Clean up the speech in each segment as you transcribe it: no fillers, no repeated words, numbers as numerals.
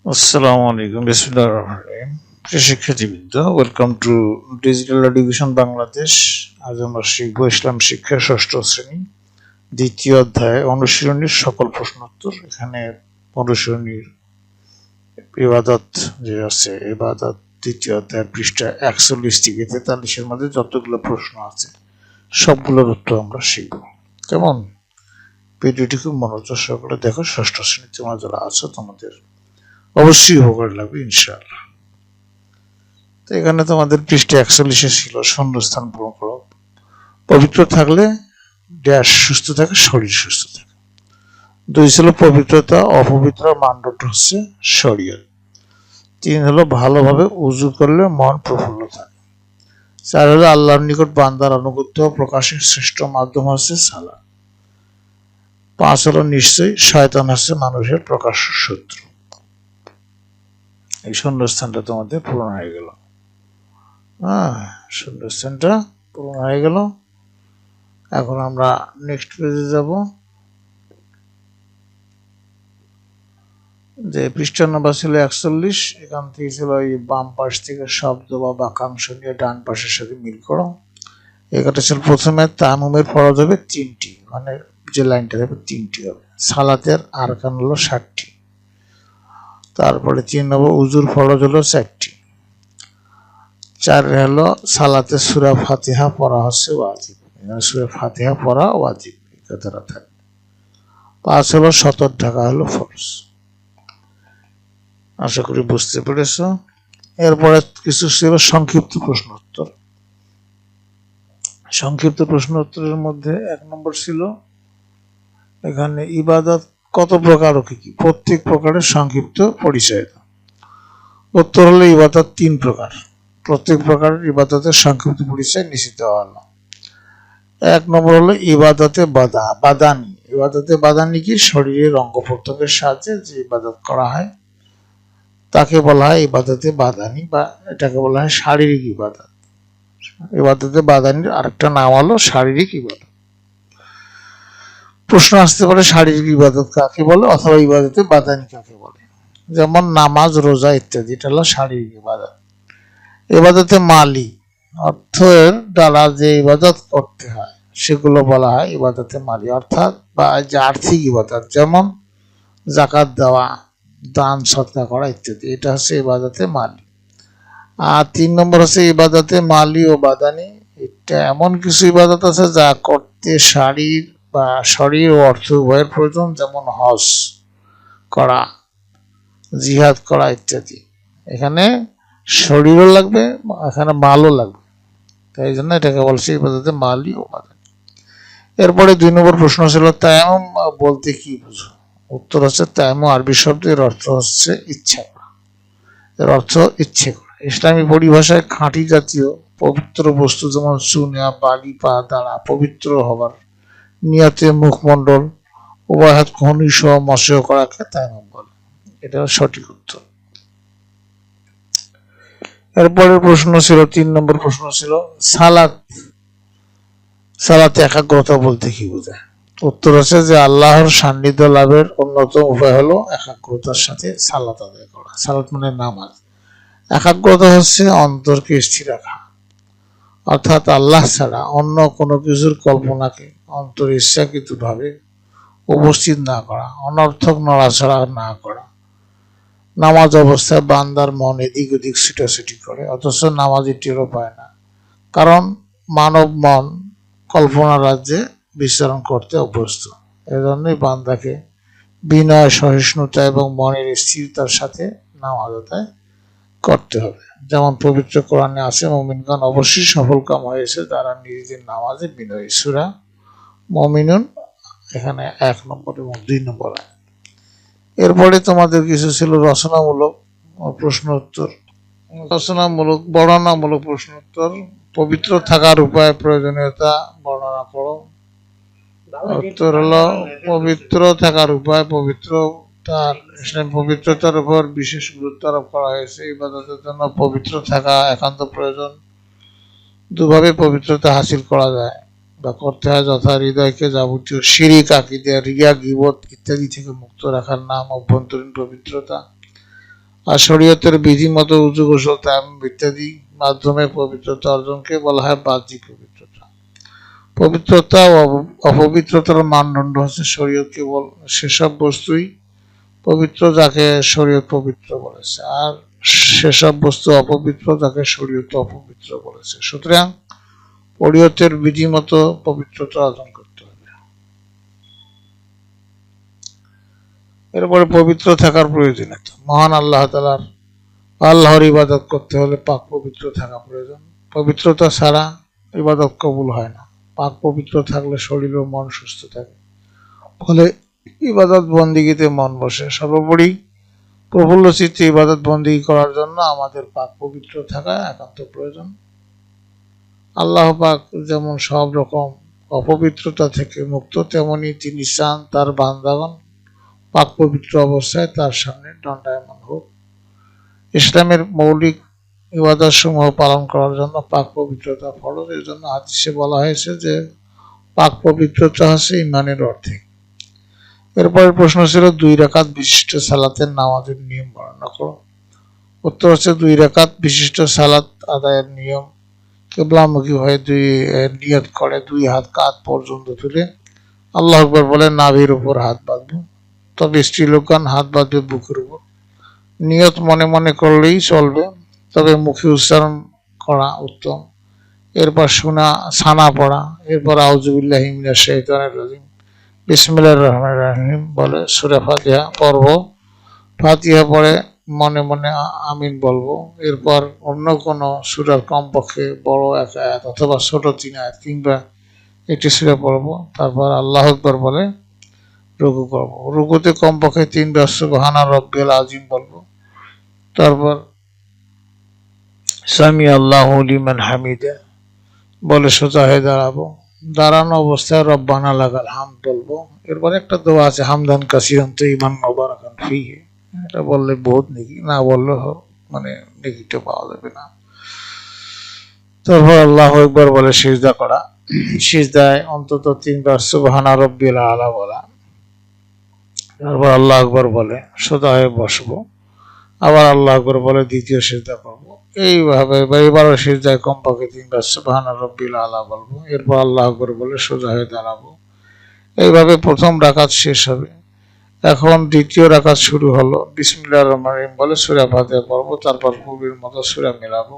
আসসালামু আলাইকুম, বিসমিল্লাহির রহমানির রহিম। প্রিয় শিক্ষার্থীবৃন্দ, welcome to digital education Bangladesh. আজ আমরা শিখব ইসলাম শিক্ষা ষষ্ঠ শ্রেণী দ্বিতীয় অধ্যায় অনুশীলনীর সকল প্রশ্নোত্তর। এখানে অনুশীলনীর ইবাদত যে আছে, ইবাদত দ্বিতীয় অধ্যায় পৃষ্ঠা 41 থেকে 43-এর মধ্যে যতগুলো প্রশ্ন আছে সবগুলোর উত্তর আমরা শিখব। কেমন? ভিডিওটি খুব মনোযোগ সহকারে দেখো। ষষ্ঠ শ্রেণীতে তোমরা যারা আছো তোমাদের অবশ্যই উপকার লাগবে ইনশাআল্লাহ। তো এখানে তোমাদের পৃষ্ঠে 41-এ ছিল শূন্যস্থান পূরণ করো। পবিত্র থাকলে ড্যাশ সুস্থ থাকে, শরীর সুস্থ থাকে। 2 ছিল পবিত্রতা, অপবিত্র মানদণ্ড হচ্ছে শরীয়ত। 3 হলো ভালোভাবে উযু করলে মন প্রফুল্ল থাকে। 4 হলো আল্লাহর নিকট বান্দার আনুগত্য প্রকাশের শ্রেষ্ঠ মাধ্যম হচ্ছে সালাত। 5 হলো নিশ্চয়ই শয়তান হচ্ছে মানুষের প্রকাশ্য শত্রু। এই শূন্যস্থানটা তোমাদের পূরণ হয়ে গেল। শূন্যস্থানটা পূরণ হয়ে গেল। এখন আমরা নেক্সট পেজে যাব। যে পৃষ্ঠা নাম্বার ছিল 41, এখান থেকে ছিল এই বাম পাশ থেকে শব্দ বা বাক্যাংশ নিয়ে ডান পাশের সাথে মিল করো। এখানে ছিল প্রথমে তায়াম্মুমের ফরজ হবে 3টি, মানে যে লাইনটা হবে 3টি হবে। সালাতের আরকান হলো 7টি। তারপরে 3 নম্বর উজুর ফরজ হলো 4টি। 4 হলো সালাতে সূরা ফাতিহা পড়া হচ্ছে ওয়াজিব। সূরা ফাতিহা পড়া ওয়াজিব, এই কথাটা থাকে। 5 হলো সতর ঢাকা হলো ফরজ। আশা করি বুঝতে পেরেছ। এরপরে কিছু ছিল সংক্ষিপ্ত প্রশ্ন উত্তর। সংক্ষিপ্ত প্রশ্ন উত্তরের মধ্যে 1 নম্বর ছিল এখানে ইবাদত কত প্রকার ও কি কি, প্রত্যেক প্রকারের সংক্ষিপ্ত পরিচয় দাও। উত্তর হলো ইবাদত 3 প্রকার। প্রত্যেক প্রকারের ইবাদতের সংক্ষিপ্ত পরিচয় নিচে দেওয়া হলো। 1 নম্বর হলো ইবাদতে বাদানি। ইবাদতে বাদানি কি? শরীরের অঙ্গ প্রত্যঙ্গের সাহায্যে যে ইবাদত করা হয় তাকে বলা হয় ইবাদতে বাদানি, বা এটাকে বলা হয় শারীরিক ইবাদত। ইবাদতে বাদানির আরেকটা নাম হলো শারীরিক ইবাদত। প্রশ্ন আসতে পারে শারীরিক ইবাদত কাকে বলে, অথবা ইবাদতে বাদানি কাকে বলে। যেমন নামাজ, রোজা ইত্যাদি, এটা হলো শারীরিক ইবাদত। ইবাদতে মালি, অর্থের দ্বারা যে ইবাদত করতে হয় সেগুলো বলা হয় ইবাদতে মালি, অর্থাৎ বা যে আর্থিক ইবাদত, যেমন যাকাত দেওয়া, দান সদকা করা ইত্যাদি, এটা হচ্ছে ইবাদতে মালি। আর 3 নম্বর হচ্ছে ইবাদতে মালি ও বাদানি। এটা এমন কিছু ইবাদত আছে যা করতে শরীর ও অর্থ উভয়ের প্রয়োজন, যেমন হজ করা, জিহাদ করা ইত্যাদি। এখানে শরীরও লাগবে, এখানে মালও লাগবে, তাই জন্য এটাকে বলছে ইবাদতে মালি ও বাদানি। এরপরে 2 নম্বর প্রশ্ন ছিল তায়াম্মুম বলতে কি বুঝো। উত্তর হচ্ছে তায়াম্মুম আরবি শব্দ, এর অর্থ হচ্ছে ইচ্ছা করা। এর অর্থ ইচ্ছে করা। ইসলামী পরিভাষায় খাঁটি জাতীয় পবিত্র বস্তু যেমন চুনা, বালি, পা দ্বারা পবিত্র হবার নিয়তে মুখমণ্ডল উভয় হাত খনি সহ মশয় করাকে তায়াম্মুম বলে। এটা সঠিক উত্তর। এরপরের প্রশ্ন ছিল 3 নম্বর প্রশ্ন ছিল সালাতে একাগ্রতা বলতে কি বোঝায়। উত্তর হচ্ছে যে আল্লাহর সান্নিধ্য লাভের অন্যতম উপায় হলো একাগ্রতার সাথে সালাত আদায় করা। সালাত মানে নামাজ। একাগ্রতা হচ্ছে অন্তরকে স্থির রাখা, অর্থাৎ আল্লাহ ছাড়া অন্য কোনো কিছুর কল্পনাকে অন্তর ইচ্ছাকৃতভাবে উপস্থিত না করা, অনর্থক নড়াচড়া না করা। নামাজ অবস্থায় বান্দার মন এদিক ওদিক ছুটাছুটি করে, অথচ নামাজি টেরও পায় না, কারণ মানব মন কল্পনা রাজ্যে বিচরণ করতে অভ্যস্ত। এজন্যই বান্দাকে বিনয়, সহিষ্ণুতা এবং মনের স্থিরতার সাথে নামাজ আদায় করতে হবে। যেমন পবিত্র কোরআনে আছে, মুমিনগণ অবশ্যই সফলকাম হয়েছে তারা নিজেদের নামাজে বিনয়ী। সূরা মুমিনুন এখানে 1 নম্বর এবং 2 নম্বর। এরপরে তোমাদের কিছু ছিল রচনামূলক প্রশ্ন উত্তর। বর্ণনামূলক প্রশ্ন উত্তর। পবিত্র থাকার উপায়, প্রয়োজনীয়তা বর্ণনা করো। উত্তর হলো পবিত্র থাকার উপায়। পবিত্রতার উপর বিশেষ গুরুত্ব আরোপ করা হয়েছে। ইবাদতের জন্য পবিত্র থাকা একান্ত প্রয়োজন। দুভাবে পবিত্রতা হাসিল করা যায় বা করতে হয়, যথা হৃদয়কে যাবতীয় শিরিক, আকীদা, রিয়া, গীবত ইত্যাদি থেকে মুক্ত রাখার নাম অভ্যন্তরীণ পবিত্রতা। আর শরীয়তের বিধি মতো উযু, গোসল, তায়াম্মুম ইত্যাদি মাধ্যমে পবিত্রতা অর্জনকে বলা হয় বাহ্যিক পবিত্রতা। পবিত্রতা ও অপবিত্রতার মানদণ্ড হচ্ছে শরীয়ত কেবল সেসব বস্তুই পবিত্র যাকে শরীয়ত পবিত্র বলেছে, আর সেসব বস্তু অপবিত্র যাকে শরীয়ত অপবিত্র বলেছে। সুতরাং শরীয়তের বিধি মতো পবিত্রতা অর্জন করতে হবে। এরপরে পবিত্র থাকার প্রয়োজনীয়তা। মহান আল্লাহর ইবাদত করতে হলে পাক পবিত্র থাকা প্রয়োজন। পবিত্রতা ছাড়া ইবাদত কবুল হয় না। পাক পবিত্র থাকলে শরীর ও মন সুস্থ থাকে, ফলে ইবাদত বন্দিগিতে মন বসে। সর্বোপরি প্রফুল্ল চিত্তে ইবাদত বন্দিগি করার জন্য আমাদের পাক পবিত্র থাকা একান্ত প্রয়োজন। আল্লাহ পাক যেমন সব রকম অপবিত্রতা থেকে মুক্ত, তেমনি তিনি চান তার বান্দাগণ পাক পবিত্র অবস্থায় তার সামনে দণ্ডায়মান হোক। ইসলামের মৌলিক ইবাদত সমূহ পালন করার জন্য পাক পবিত্রতা ফরজ। এর জন্য হাদিসে বলা হয়েছে যে পাক পবিত্রতা হচ্ছে ইমানের অর্ধেক। এরপরের প্রশ্ন ছিল 2 রাকাত বিশিষ্ট সালাতের নামাজের নিয়ম বর্ণনা করো। উত্তর হচ্ছে 2 রাকাত বিশিষ্ট সালাত আদায়ের নিয়ম কিবলামুখী হয়ে নিয়ত করে 2 হাত কাঁধ পর্যন্ত তুলে আল্লাহু আকবার বলে নাভির উপর হাত বাঁধবে, তবে স্ত্রীলোকগণ হাত বাঁধবে বুকের উপর। নিয়ত মনে মনে করলেই চলবে, তবে মুখে উচ্চারণ করা উত্তম। এরপর সানা পড়া, এরপর আউযুবিল্লাহি মিনাশ শাইতানির রাজিম, বিসমিল্লাহির রহমানির রহিম বলে সূরা ফাতিহা পড়ব। ফাতিহা পড়ে মনে মনে আমিন বলবো। এরপর অন্য কোনো সূরার কমপক্ষে বড় 1 আয়াত অথবা ছোট 3 আয়াত কিংবা একটি সূরা পড়ব। তারপর আল্লাহু আকবার বলে রুকু করব। রুকুতে কমপক্ষে 3 বার সুবহানা রাব্বিয়াল আযীম বলবো। তারপর সামি আল্লাহু লিমান হামিদা বলে সোজা হয়ে দাঁড়াবো। দাঁড়ানো অবস্থায় রব্বানা লাকাল হামদ বলবো। এরপর একটা দোয়া আছে হামদান কাসিরান তাইয়িবান মুবারাকান ফিহি, এটা বললে বহুত নেকি, না বললে মানে নেকিটা পাওয়া যাবে না। তারপর আল্লাহু আকবার বলে সিজদা করা। সিজদায় অন্তত 3 বার সুবহানা রাব্বিয়াল আলা বলা। তারপর আল্লাহু আকবার বলে সোজা হয়ে বসবো। আবার আল্লাহু আকবার বলে দ্বিতীয় সিজদা করব। এইভাবে এবারও সিজদায় কমপক্ষে 3 বার সুবহানা রাব্বিল আলা বলবো। এরপর আল্লাহু আকবার বলে সোজা হয়ে দাঁড়াবো। এইভাবে প্রথম রাকাত শেষ হবে। এখন দ্বিতীয় রাকাত শুরু হলো। বিসমিল্লাহির রহমানির রহিম বলে সূরা ফাতিহা পড়ব। তারপর পূর্বের মতো সূরা মেলাবো।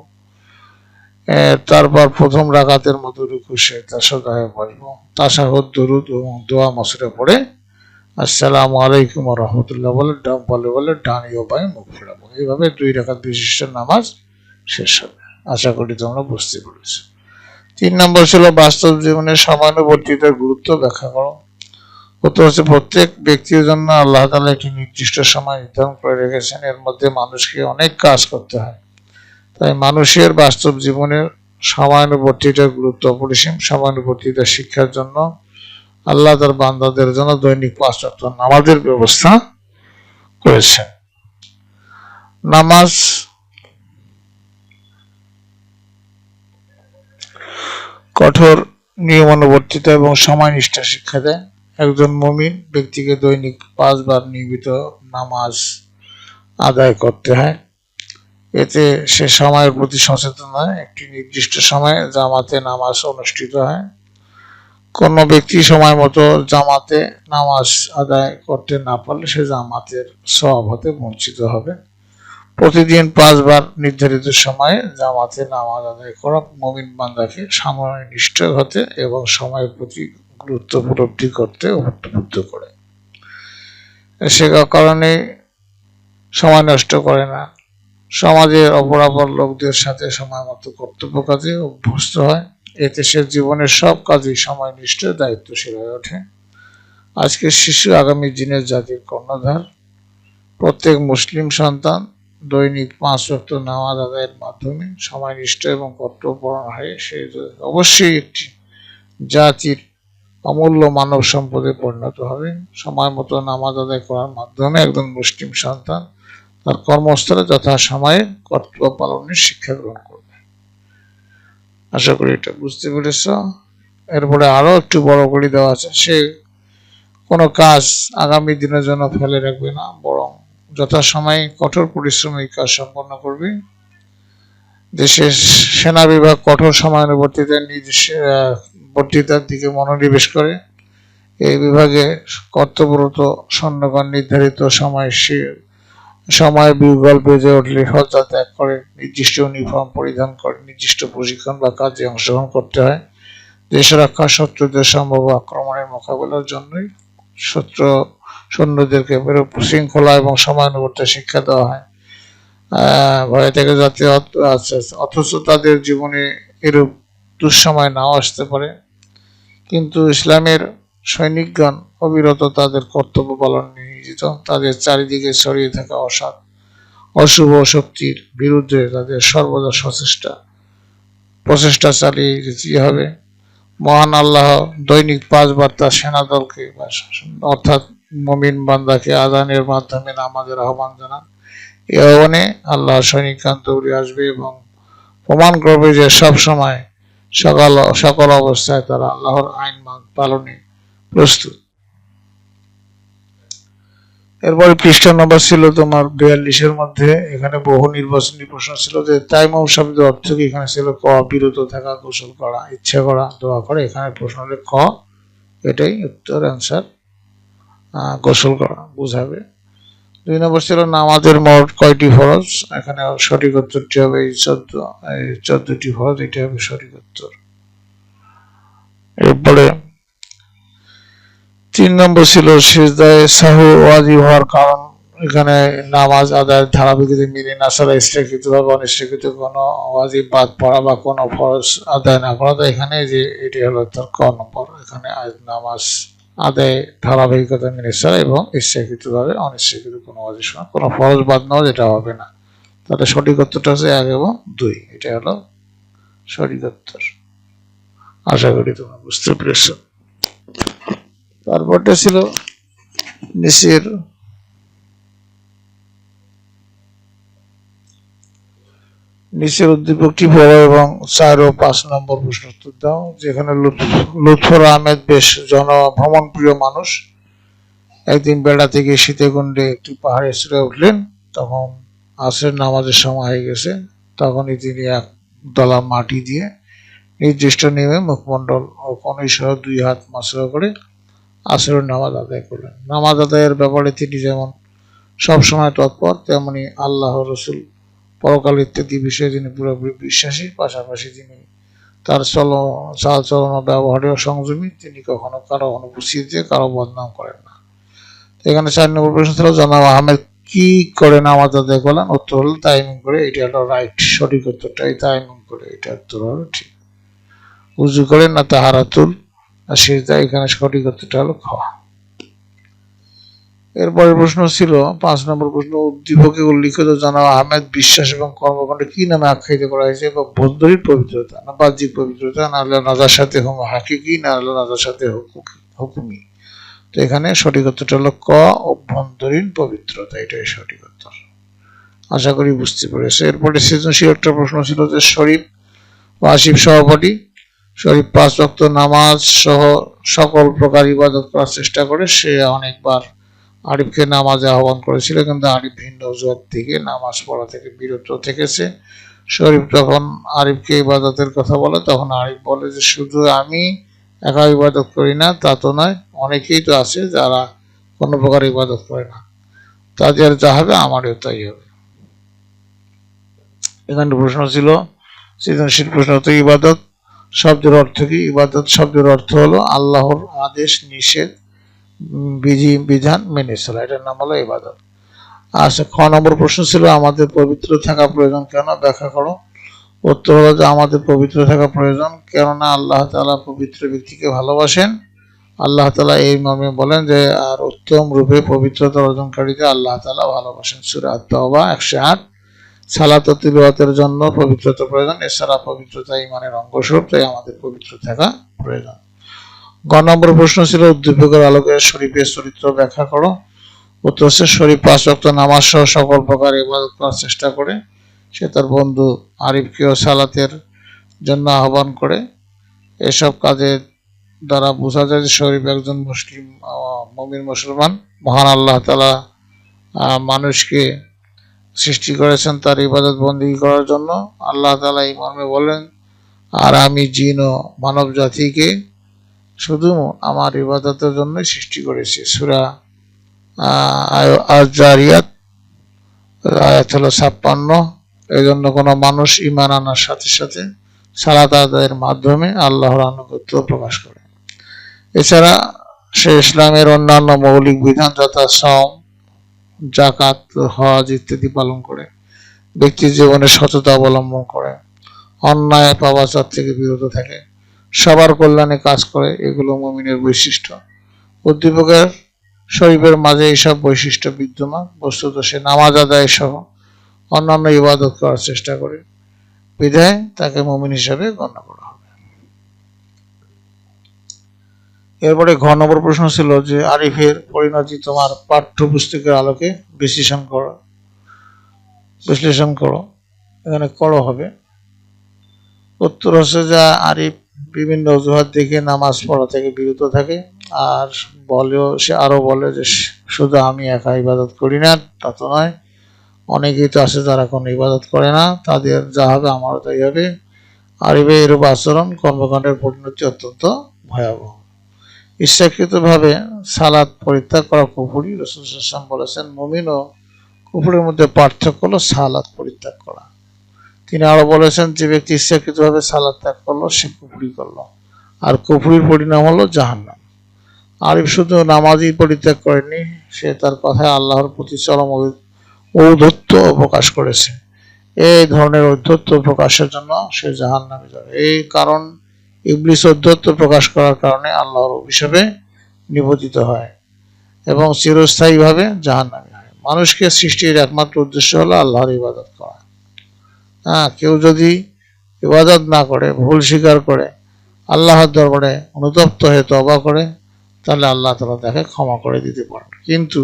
তারপর প্রথম রাকাতের মতো রুকু সেজদা সোজা হয়ে বসবো। তাশাহুদ, দুরূদ এবং দোয়া মাসুরা পড়ে আসসালামু আলাইকুম ওয়া রাহমাতুল্লাহ বলে ডানি ও বামে মুখ ফেরাবো। এইভাবে 2 রাকাত বিশিষ্ট নামাজ শেষ হবে। আশা করি তোমরা বুঝতে পেরেছো। 3 নম্বর ছিল বাস্তব জীবনে সময়ানুবর্তিতার গুরুত্ব ব্যাখ্যা করো। উত্তর হচ্ছে প্রত্যেক ব্যক্তির জন্য আল্লাহ তাআলা একটি নির্দিষ্ট সময় নির্ধারণ করে রেখেছেন। এর মধ্যে মানুষকে অনেক কাজ করতে হয়, তাই মানুষের বাস্তব জীবনের সময়ানুবর্তিতার গুরুত্ব অপরিসীম। সময়ানুবর্তিতা শিক্ষার জন্য আল্লাহ তার বান্দাদের জন্য দৈনিক 5 ওয়াক্ত নামাজের ব্যবস্থা করেছেন। নামাজ কঠোর নিয়মানুবর্তিতা এবং সময়নিষ্ঠা শিক্ষা দেয়। একজন মুমিন ব্যক্তিকে দৈনিক 5 বার নিয়মিত নামাজ আদায় করতে হয়। এতে সে সময়ের প্রতি সচেতন হয়। একটি নির্দিষ্ট সময়ে জামাতে নামাজ অনুষ্ঠিত হয়। কোনো ব্যক্তি সময় মতো জামাতে নামাজ আদায় করতে না পারলে সে জামাতের সওয়াব হতে বঞ্চিত হবে। প্রতিদিন 5 বার নির্ধারিত সময়ে জামাতে নামাজ আদায় করা মুমিন বান্দাকে সময়নিষ্ঠ হতে এবং সময়ের প্রতি গুরুত্ব উপলব্ধি করতে উদ্বুদ্ধ করে। সে কারণে সময় নষ্ট করে না। সমাজের অপরাপর লোকদের সাথে সময় মতো কর্তব্য কাজে অভ্যস্ত হয়। এতে সে জীবনের সব কাজেই সময়নিষ্ঠ দায়িত্বশীল হয়ে ওঠে। আজকের শিশু আগামী দিনের জাতির কর্ণধার। প্রত্যেক মুসলিম সন্তান দৈনিক 5 ওয়াক্ত নামাজ আদায়ের মাধ্যমে সময়নিষ্ঠ এবং কর্তব্যপরায়ণ হয়ে সে অবশ্যই একটি জাতির অমূল্য মানব সম্পদে পরিণত হবে। সময় মতো নামাজ আদায় করার মাধ্যমে একজন মুসলিম সন্তান তার কর্মস্থলে যথাসময়ে কর্তব্য পালনের শিক্ষা গ্রহণ করবে। আশা করি এটা বুঝতে পেরেছ। এরপরে আরো একটু বড় করে দেওয়া আছে, সে কোনো কাজ আগামী দিনের জন্য ফেলে রাখবে না, বরং যথাসময়ে কঠোর পরিশ্রম এই কাজ সম্পন্ন করবে। দেশের সেনা বিভাগ কঠোর সময়ানুবর্তিতার দিকে মনোনিবেশ করে। এই বিভাগে কর্তব্যরত সৈন্যগণ নির্ধারিত সময় বিগল বেজে উঠলে সজ্জা ত্যাগ করে, নির্দিষ্ট ইউনিফর্ম পরিধান করে নির্দিষ্ট প্রশিক্ষণ বা কাজে অংশগ্রহণ করতে হয়। দেশ রক্ষা, শত্রুদের সম্ভব আক্রমণের মোকাবেলার জন্যই সৈন্যদেরকে শৃঙ্খলা এবং সময়ানুবর্তিতা শিক্ষা দেওয়া হয়। ভয় থেকে যাতে অথচ তাদের জীবনে এরূপ দুঃসময় নাও আসতে পারে, কিন্তু ইসলামের সৈনিকগণ অবিরত তাদের কর্তব্য পালনে নিয়োজিত। তাদের চারিদিকে ছড়িয়ে থাকা অশুভ শক্তির বিরুদ্ধে তাদের সর্বদা প্রচেষ্টা চালিয়ে যেতে হবে। মহান আল্লাহ দৈনিক 5 বার তার সেনাদলকে অর্থাৎ মুমিন বান্দাকে আযানের মাধ্যমে নামাজের আহ্বান জানান। এ আহ্বানে আল্লাহর সৈনিকগণ দৌড়ে আসবে এবং প্রমাণ করবে যে সব সময় সকল অবস্থায় তারা আল্লাহর আইন পালনে প্রস্তুত। এরপরে পৃষ্ঠা নম্বর ছিল তোমার 42-এর মধ্যে। এখানে বহু নির্বাচনী প্রশ্ন ছিল যে তায়াম্মুম শব্দের অর্থ কি? এখানে ছিল ক, বিরত থাকা, গোসল করা, ইচ্ছা করা, দোয়া করা। এখানে প্রশ্ন হলে খ, এটাই উত্তর, অ্যান্সার গোসল করা বুঝাবে। 2 নম্বর ছিল নামাজের মোট কয়টি ফরজ? এখানে সঠিক উত্তরটি হবে এই 14টি ফরজ, এটা হবে সঠিক উত্তর। এরপরে 3 নম্বর ছিল সিজদায়ে সাহু ওয়াজিব হওয়ার কারণ। এখানে নামাজ আদায়ের ধারাবাহিকতা মেনে না চলা, ইচ্ছাকৃতভাবে অনিচ্ছাকৃত কোনো ওয়াজিব বাদ পড়া বা কোনো ফরজ আদায় না করা। তো এখানে যে এটি হলো তার ক নম্বর। এখানে নামাজ আদায় ধারাবাহিকতা মেনে চলা এবং ইচ্ছাকৃতভাবে অনিচ্ছাকৃত কোনো ওয়াজিব না, কোনো ফরজ বাদ নেওয়া, যেটা হবে না। তাহলে সঠিক উত্তরটা হচ্ছে 1 এবং 2, এটা হলো সঠিক উত্তর। আশা করি তোমরা বুঝতে পেরেছ। তারপরটা ছিল নিচের উদ্দীপকটি পড়ো এবং 4 ও 5 নম্বর প্রশ্ন উত্তর দাও। যেখানে লুৎফর আহমেদ বেশ ভ্রমণপ্রিয় মানুষ। একদিন বেড়াতে গিয়ে শীতকুণ্ডে একটি পাহাড়ে চড়ে উঠলেন। তখন আসরের নামাজের সময় হয়ে গেছে। তখনই তিনি এক দলা মাটি দিয়ে নির্দিষ্ট নিয়মে মুখমণ্ডল ও কনুই সহ 2 হাত মাসরা করে আসরের নামাজ আদায় করলেন। নামাজ আদায়ের ব্যাপারে তিনি যেমন সবসময় তৎপর, তেমনি আল্লাহ, রসুল, পরকাল ইত্যাদি বিষয়ে তিনি পুরোপুরি বিশ্বাসী। পাশাপাশি তিনি তার চালচলন ও ব্যবহারেও সংযমী। তিনি কখনো কারো অনুপস্থিতিতে কারো বদনাম করেন না। এখানে 4 নম্বর প্রশ্ন ছিল জনাব আহমেদ কি করে নামাজ আদায় করলেন? উত্তর হলো তায়াম্মুম করে। এটা হলো রাইট, সঠিক উত্তরটা তায়াম্মুম করে, এটা উত্তর হলো ঠিক। উযু করে না তাহারাতুল আর সিজদা, এখানে সঠিক উত্তরটা হলো খ। এরপরের প্রশ্ন ছিল 5 নম্বর প্রশ্ন, উদ্দীপকে উল্লিখিত জনাব আহমেদ বিশ্বাস এবং কর্মকাণ্ডে কি নামে আখ্যায়িত করা হয়েছে? অভ্যন্তরীণ পবিত্রতা, না বাহ্যিক পবিত্রতা, না হলে নাজাসাতে হাকিকি, না হলে নাজাসাতে হুকুমি। তো এখানে সঠিক উত্তরটা হলো ক, অভ্যন্তরীণ পবিত্রতা, এটাই সঠিক উত্তর। আশা করি বুঝতে পেরেছে। এরপরে সৃজনশীল একটা প্রশ্ন ছিল যে শরীফ ও আসিফ সহপাঠী। শরীফ 5 ওয়াক্ত নামাজ সহ সকল প্রকার ইবাদত করার চেষ্টা করে। সে অনেকবার আরিফকে নামাজে আহ্বান করেছিল, কিন্তু আরিফ ভিন্ন অজুহাত থেকে নামাজ পড়া থেকে বিরত থেকেছে। শরীফ যখন আরিফকে ইবাদতের কথা বলে, তখন আরিফ বলে যে শুধু আমি একা ইবাদত করি না, তা তো নয়, অনেকেই তো আছে যারা কোনো প্রকার ইবাদত করে না, তাদের যা হবে আমারও তাই হবে। এখানে প্রশ্ন ছিল সৃজনশীল প্রশ্ন হতো ইবাদত শব্দের অর্থ কি? ইবাদত শব্দের অর্থ হলো আল্লাহর আদেশ নিষেধ বিধান মেনে চলা, এটার নাম হলো ইবাদত। আচ্ছা, খ নম্বর প্রশ্ন ছিল আমাদের পবিত্র থাকা প্রয়োজন কেন? ব্যাখ্যা করো। উত্তর হলো যে আমাদের পবিত্র থাকা প্রয়োজন কেননা আল্লাহ তাআলা পবিত্র ব্যক্তিকে ভালোবাসেন। আল্লাহ তাআলা এই মর্মে বলেন যে আর উত্তম রূপে পবিত্রতা অর্জনকারীকে আল্লাহ তাআলা ভালোবাসেন, সূরা আত-তাওবা 108। সালাত ও তিলাওয়াতের জন্য পবিত্রতা প্রয়োজন, এছাড়া পবিত্রতা ঈমানের অঙ্গস্বরূপ, তাই আমাদের পবিত্র থাকা প্রয়োজন। গ নম্বর প্রশ্ন ছিল উদ্দীপকের আলোকে শরীফের চরিত্র ব্যাখ্যা করো। উত্তর হচ্ছে শরীফ 5 ওয়াক্ত নামাজ সহ সকল প্রকার ইবাদত করার চেষ্টা করে। সে তার বন্ধু আরিফকেও সালাতের জন্য আহ্বান করে। এসব কাজের দ্বারা বোঝা যায় যে শরীফ একজন মুসলিম মুমিন মুসলমান। মহান আল্লাহ তাআলা মানুষকে সৃষ্টি করেছেন তার ইবাদত বন্দেগী করার জন্য। আল্লাহ তাআলা এই মর্মে বলেন, আর আমি জিন ও মানব জাতিকে শুধু আমার ইবাদতের জন্য সৃষ্টি করেছি। সূরা আয-যারিয়াত আয়াত হলো 56। এই জন্য কোনো মানুষ ঈমান আনার সাথে সাথে সালাত আদায়ের মাধ্যমে আল্লাহর আনুগত্য প্রকাশ করে। এছাড়া সে ইসলামের অন্যান্য মৌলিক বিধান যথা সওম, যাকাত, হজ ইত্যাদি পালন করে, ব্যক্তির জীবনে সততা অবলম্বন করে, অন্যায় পাপাচার থেকে বিরত থাকে, সবার কল্যাণে কাজ করে। এগুলো মুমিনের বৈশিষ্ট্য। উদ্দীপকের শরীফের মাঝে এইসব বৈশিষ্ট্য বিদ্যমান। বস্তুত সে নামাজ আদায় সহ অন্যান্য ইবাদত করার চেষ্টা করে, বিধায় তাকে মুমিন হিসেবে গণ্য করা হবে। এরপরে ঘ নম্বর প্রশ্ন ছিল যে আরিফের পরিণতি তোমার পাঠ্যপুস্তকের আলোকে বিশ্লেষণ করো। এখানে করো হবে। উত্তর হচ্ছে যে আরিফ বিভিন্ন অজুহাত দেখে নামাজ পড়া থেকে বিরত থাকে, আর সে আরো বলে যে শুধু আমি একা ইবাদত করি না, তা তো নয়, অনেকেই তো আছে যারা কোনো ইবাদত করে না, তাদের যা হবে আমারও তাই হবে। আরিফের এরূপ আচরণ কর্মকাণ্ডের পরিণতি অত্যন্ত ভয়াবহ। ইচ্ছাকৃতভাবে সালাত পরিত্যাগ করা কুফরি। রাসূল সাল্লাল্লাহু আলাইহি ওয়াসাল্লাম বলেছেন, মুমিন ও কুফরের মধ্যে পার্থক্য হলো সালাত পরিত্যাগ করা। তিনি আরো বলেছেন, যে ব্যক্তি ইচ্ছাকৃতভাবে সালাত ত্যাগ করলো সে কুফরি করলো, আর কুফরির পরিণাম হলো জাহান্নাম। আরিফ শুধু নামাজই পরিত্যাগ করেনি, সে তার কথায় আল্লাহর প্রতি চরম ঔদ্ধত্য প্রকাশ করেছে। এই ধরনের ঔদ্ধত্য প্রকাশের জন্য সে জাহান্নামে যাবে। এই কারণ ইবলিস ঔদ্ধত্য প্রকাশ করার কারণে আল্লাহর অভিশাপে নিপতিত হয় এবং চিরস্থায়ীভাবে জাহান্নামী হয়। মানুষকে সৃষ্টির একমাত্র উদ্দেশ্য হলো আল্লাহর ইবাদত করা। কেউ যদি ইবাদত না করে, ভুল স্বীকার করে, আল্লাহর দরবারে অনুতপ্ত হয়ে তওবা করে, তাহলে আল্লাহ তাআলা তাকে ক্ষমা করে দিতে পারেন। কিন্তু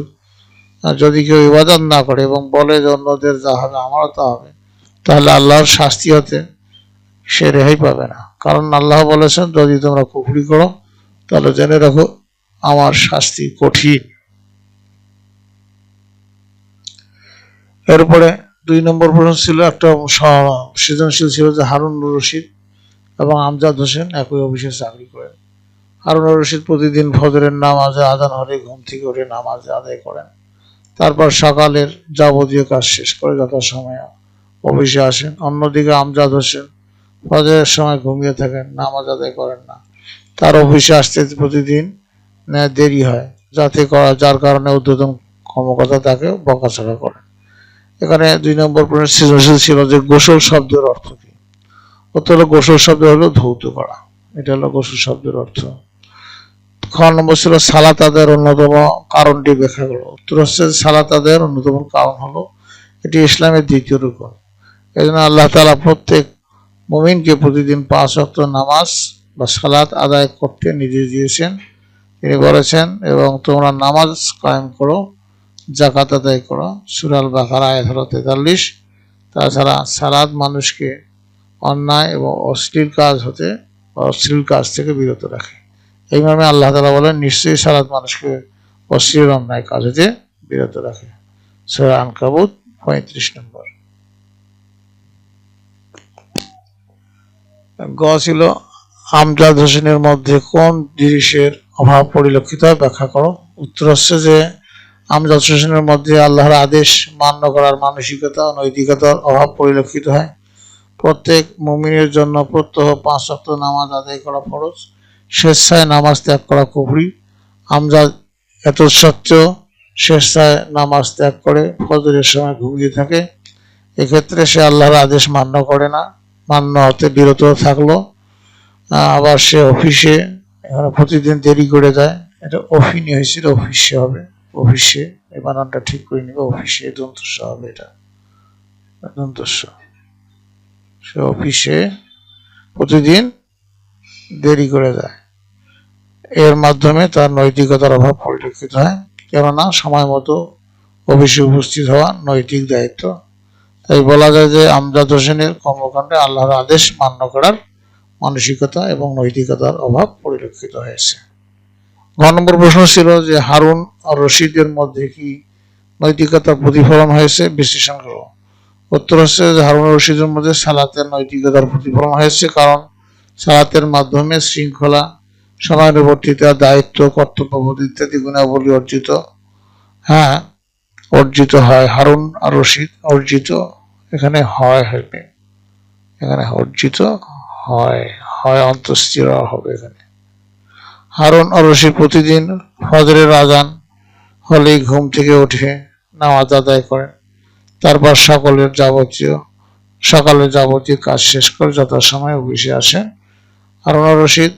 যদি কেউ ইবাদত না করে এবং বলে যে অন্যদের যা হবে আমারও তা হবে, তাহলে আল্লাহর শাস্তি হতে সে রেহাই পাবে না। কারণ আল্লাহ বলেছেন, যদি তোমরা কুফরি করো তাহলে জেনে রাখো আমার শাস্তি কঠিন। এরপরে 2 নম্বর প্রশ্ন ছিল, একটা সৃজনশীল ছিল যে হারুন রশিদ এবং আমজাদ হোসেন একই অফিসে চাকরি করেন। হারুন রশিদ প্রতিদিন ফজরের নামাজে আযান হলে ঘুম থেকে উঠে নামাজ আদায় করেন, তারপর সকালের যাবতীয় কাজ শেষ করে যথাসময়ে অফিসে আসেন। অন্যদিকে আমজাদ হোসেন ফজরের সময় ঘুমিয়ে থাকেন, নামাজ আদায় করেন না। তার অফিসে আসতে প্রতিদিন দেরি হয়, যার কারণে ঊর্ধ্বতন কর্মকর্তা তাকে বকাঝকা করেন। এখানে 2 নম্বর প্রশ্নের সৃজনশীল ছিল যে গোসল শব্দের অর্থ কি। উত্তর হলো গোসল শব্দ হলো ধৌত করা। এটা হলো গোসল শব্দের অর্থ। খ নম্বর ছিল সালাত আদায়ের অন্যতম কারণটি ব্যাখ্যা করো। উত্তর হচ্ছে সালাত আদায়ের অন্যতম কারণ হলো এটি ইসলামের দ্বিতীয় রুকন। এই জন্য আল্লাহ তাআলা প্রত্যেক মুমিনকে প্রতিদিন 5 ওয়াক্ত নামাজ বা সালাত আদায় করতে নির্দেশ দিয়েছেন। তিনি বলেছেন, এবং তোমরা নামাজ কায়েম করো, যাকাত আদায় করো। সূরা আল বাকারা আয়াত হলো 43। তাছাড়া সালাত মানুষকে অন্যায় এবং অশ্লীল কাজ থেকে বিরত রাখে। এই মর্মে আল্লাহ তাআলা বলেন, নিশ্চয়ই সালাত মানুষকে অশ্লীল অন্যায় কাজ হতে বিরত রাখে। সূরা আনকাবুত 35 নম্বর। গ ছিল আমজাদ হোসেনের মধ্যে কোন জিনিসের অভাব পরিলক্ষিত হয় ব্যাখ্যা করো। উত্তর হচ্ছে যে আমজাদ হোসেনের মধ্যে আল্লাহর আদেশ মান্য করার মানসিকতা ও নৈতিকতার অভাব পরিলক্ষিত হয়। প্রত্যেক মুমিনের জন্য প্রত্যহ 5 ওয়াক্ত নামাজ আদায় করা ফরজ, স্বেচ্ছায় নামাজ ত্যাগ করা কুফরি। আমজাদ এত সত্ত্বেও স্বেচ্ছায় নামাজ ত্যাগ করে ফজরের সময় ঘুমিয়ে থাকে। এক্ষেত্রে সে আল্লাহর আদেশ মান্য হতে বিরত থাকলো। আবার সে অফিসে প্রতিদিন দেরি করে যায়। এটা অফিনি হয়েছিল, অফিসে হবে, অফিসে, এই বানানটা ঠিক করে নিবে, অফিসে দন্তস্ব হবে, এটা দন্তস্ব। সে অফিসে প্রতিদিন দেরি করে যায়, এর মাধ্যমে তার নৈতিকতার অভাব পরিলক্ষিত হয়। কেননা সময় মতো অফিসে উপস্থিত হওয়া নৈতিক দায়িত্ব। তাই বলা যায় যে আমজাদ হোসেনের কর্মকাণ্ডে আল্লাহর আদেশ মান্য করার মানসিকতা এবং নৈতিকতার অভাব পরিলক্ষিত হয়েছে। 9 নম্বর প্রশ্ন ছিল যে হারুন আর রশিদের মধ্যে কি নৈতিকতার প্রতিফলন হয়েছে? বিশ্লেষণ করো। উত্তর হচ্ছে যে হারুন রশিদের মধ্যে সালাতের নৈতিকতার প্রতিফলন হয়েছে, কারণ সালাতের মাধ্যমে শৃঙ্খলা, সময়ানুবর্তিতা, দায়িত্ব, কর্তব্যবোধ ইত্যাদি গুণাবলী অর্জিত হয়। হারুন আর রশিদ অর্জিত, এখানে হয় হবে, এখানে অর্জিত হয়, হয় অন্তঃস্থির হবে এখানে। হারুন আর রশিদ প্রতিদিন ফজরের আজান হলেই ঘুম থেকে উঠে নামাজ আদায় করেন, তারপর সকালের যাবতীয় কাজ শেষ করে যথাসময়ে অফিসে আসেন। হারুন আর রশিদ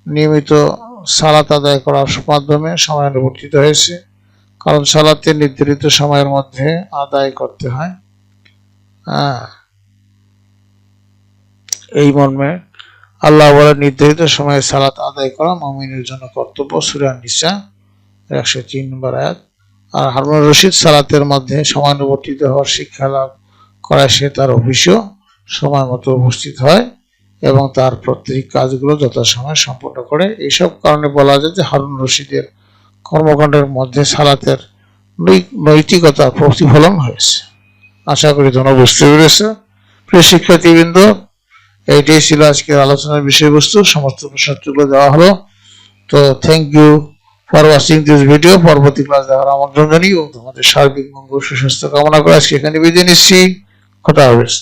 নিয়মিত সালাত আদায় করার মাধ্যমে সময়ানুবর্তিত হয়েছে, কারণ সালাতে নির্ধারিত সময়ের মধ্যে আদায় করতে হয়। এই মর্মে আল্লাহ বলে, নির্ধারিত সময়ে সালাত আদায় করা মুমিনের জন্য কর্তব্য। সূরা নিসা 103 নম্বর আয়াত। আর হারুন রশিদ সালাতের মধ্যে সময়ানুবর্তিত হওয়ার শিক্ষা লাভ করায় সে তার অফিসেও সময় মতো উপস্থিত হয় এবং তার প্রত্যেক কাজগুলো যথাসময়ে সম্পন্ন করে। এইসব কারণে বলা যায় যে হারুন রশিদের কর্মকাণ্ডের মধ্যে সালাতের নৈতিকতার প্রতিফলন হয়েছে। আশা করি তোমরা বুঝতে পেরেছো। প্রিয় শিক্ষার্থীবৃন্দ, এইটাই ছিল আজকের আলোচনার বিষয়বস্তু। সমস্ত প্রশ্ন তুলে দেওয়া হলো। তো thank you for watching this video. পরবর্তী ক্লাস দেখার আমন্ত্রণ জানিয়ে তোমাদের সার্বিক মঙ্গল সুস্বাস্থ্য কামনা করে আজকে এখানে বিদায় নিচ্ছি। খোদা হাফেজ।